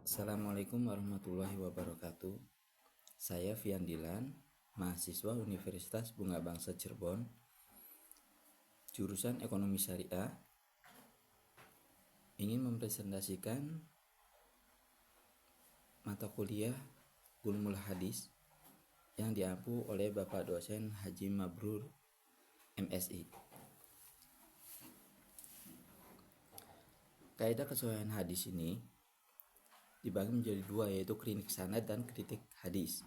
Assalamualaikum warahmatullahi wabarakatuh. Saya Fian Dilan, mahasiswa Universitas Bunga Bangsa Cirebon, jurusan Ekonomi Syariah, ingin mempresentasikan mata kuliah Ulumul Hadis yang diampu oleh Bapak dosen Haji Mabrur, MSI. Kaidah kesesuaian hadis ini dibagi menjadi dua, yaitu kritik sanad dan kritik hadis.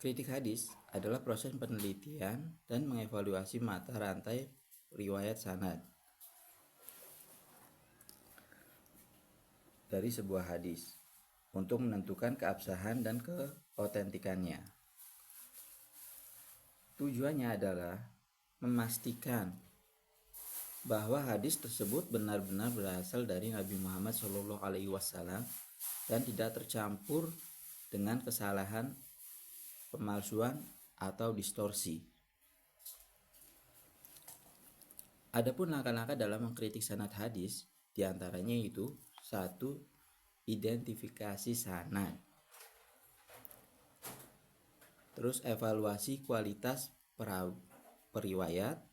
Kritik hadis adalah proses penelitian dan mengevaluasi mata rantai riwayat sanad dari sebuah hadis untuk menentukan keabsahan dan keotentikannya. Tujuannya adalah memastikan bahwa hadis tersebut benar-benar berasal dari Nabi Muhammad SAW dan tidak tercampur dengan kesalahan, pemalsuan, atau distorsi. Adapun langkah-langkah dalam mengkritik sanad hadis diantaranya itu: 1. Identifikasi sanad. Terus evaluasi kualitas periwayat,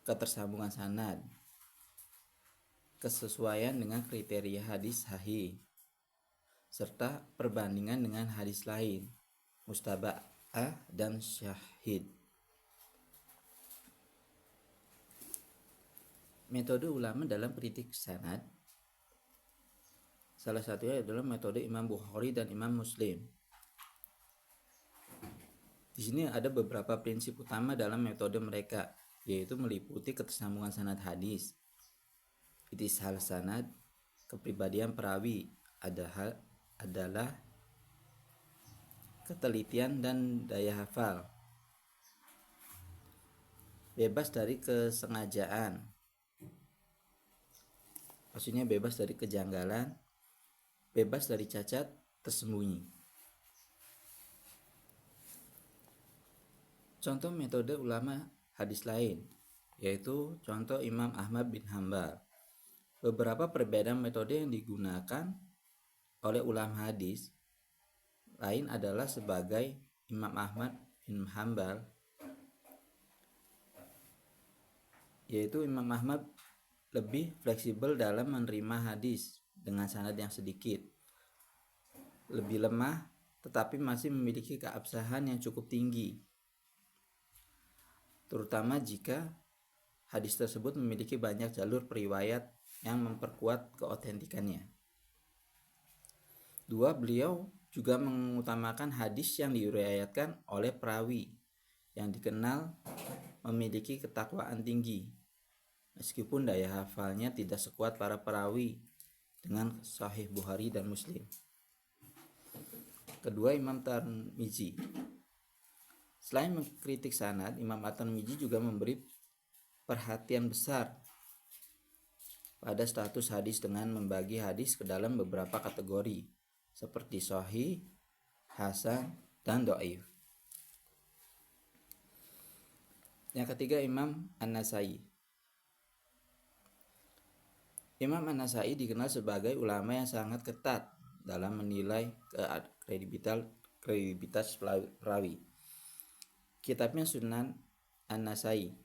ketersambungan sanad, kesesuaian dengan kriteria hadis sahih, serta perbandingan dengan hadis lain, mustaba'ah dan syahid. Metode ulama dalam kritik sanad, salah satunya adalah metode Imam Bukhari dan Imam Muslim. Di sini ada beberapa prinsip utama dalam metode mereka, yaitu meliputi ketersambungan sanad hadis, itishal sanad, kepribadian perawi adalah ketelitian dan daya hafal, bebas dari kesengajaan, maksudnya bebas dari kejanggalan, bebas dari cacat tersembunyi. Contoh metode ulama hadis lain, yaitu contoh Imam Ahmad bin Hanbal. Beberapa perbedaan metode yang digunakan oleh ulama hadis lain adalah sebagai Imam Ahmad bin Hanbal, yaitu Imam Ahmad lebih fleksibel dalam menerima hadis dengan sanad yang sedikit, lebih lemah tetapi masih memiliki keabsahan yang cukup tinggi, terutama jika hadis tersebut memiliki banyak jalur periwayat yang memperkuat keotentikannya. 2. Beliau juga mengutamakan hadis yang diriwayatkan oleh perawi yang dikenal memiliki ketakwaan tinggi, meskipun daya hafalnya tidak sekuat para perawi dengan Sahih Bukhari dan Muslim. Kedua, Imam Tirmidzi. Selain mengkritik sanad, Imam At-Tirmidzi juga memberi perhatian besar pada status hadis dengan membagi hadis ke dalam beberapa kategori seperti sahih, hasan, dan dhaif. Yang ketiga, Imam An-Nasai. Imam An-Nasai dikenal sebagai ulama yang sangat ketat dalam menilai kredibilitas perawi. Kitabnya Sunan An-Nasai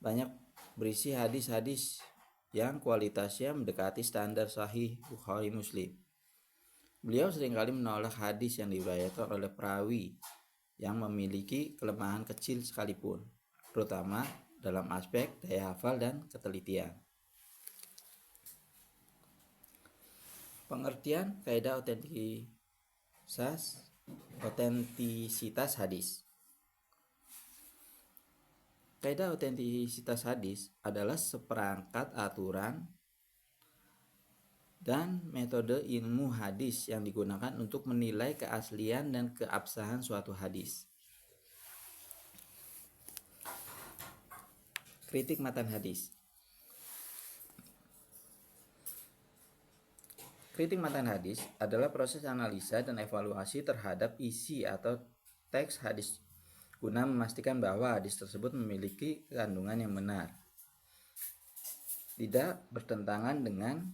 banyak berisi hadis-hadis yang kualitasnya mendekati standar Sahih Bukhari Muslim. Beliau seringkali menolak hadis yang diriwayatkan oleh perawi yang memiliki kelemahan kecil sekalipun, terutama dalam aspek daya hafal dan ketelitian. Pengertian kaidah otentisitas hadis. Kaidah otentisitas hadis adalah seperangkat aturan dan metode ilmu hadis yang digunakan untuk menilai keaslian dan keabsahan suatu hadis. Kritik matan hadis. Kritik matan hadis adalah proses analisa dan evaluasi terhadap isi atau teks hadis guna memastikan bahwa hadis tersebut memiliki kandungan yang benar, tidak bertentangan dengan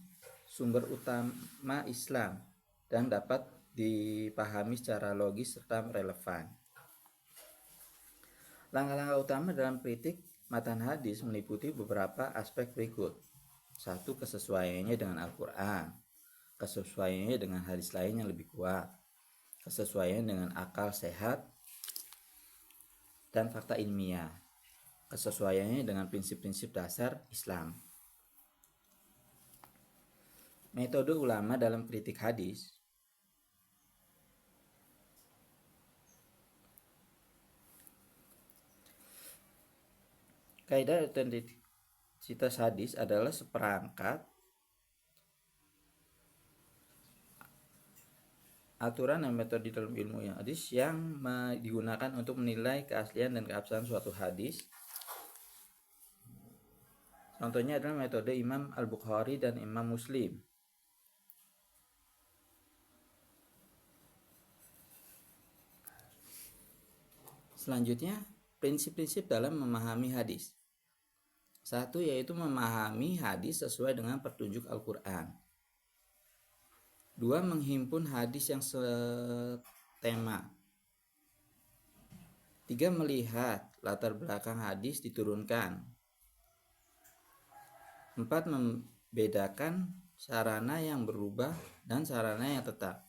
sumber utama Islam dan dapat dipahami secara logis serta relevan. Langkah-langkah utama dalam kritik matan hadis meliputi beberapa aspek berikut. 1. Kesesuaiannya dengan Al-Quran, kesesuaiannya dengan hadis lain yang lebih kuat, kesesuaian dengan akal sehat dan fakta ilmiah, kesesuaiannya dengan prinsip-prinsip dasar Islam. Metode ulama dalam kritik hadis. Kaidah otentisitas hadis adalah seperangkat aturan dan metode dalam ilmu hadis yang digunakan untuk menilai keaslian dan keabsahan suatu hadis. Contohnya adalah metode Imam Al-Bukhari dan Imam Muslim. Selanjutnya, prinsip-prinsip dalam memahami hadis. 1. Yaitu memahami hadis sesuai dengan petunjuk Al-Quran. 2. Menghimpun hadis yang setema. 3. Melihat latar belakang hadis diturunkan. 4. Membedakan sarana yang berubah dan sarana yang tetap.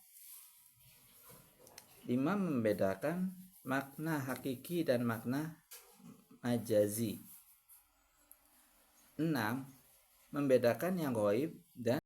5. Membedakan makna hakiki dan makna majazi. 6. Membedakan yang ghaib dan